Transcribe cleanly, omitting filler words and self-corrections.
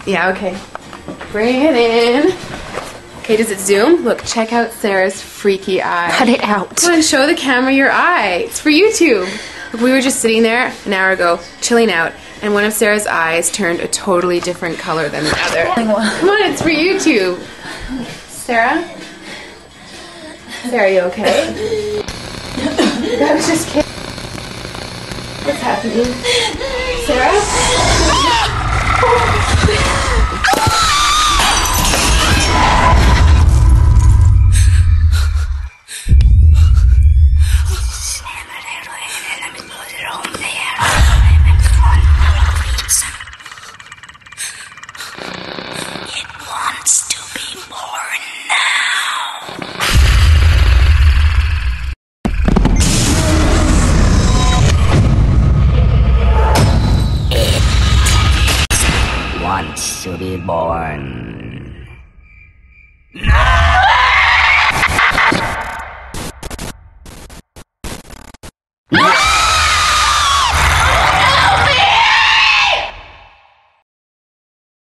Yeah, okay. Bring it in. Okay, does it zoom? Look, check out Sarah's freaky eye. Cut it out. Come on, show the camera your eye. It's for YouTube. Look, we were just sitting there an hour ago, chilling out, and one of Sarah's eyes turned a totally different color than the other. Come on, it's for YouTube. Sarah? Sarah, are you okay? I was just kidding. What's happening? Sarah? It wants to be born now. It wants to be born now.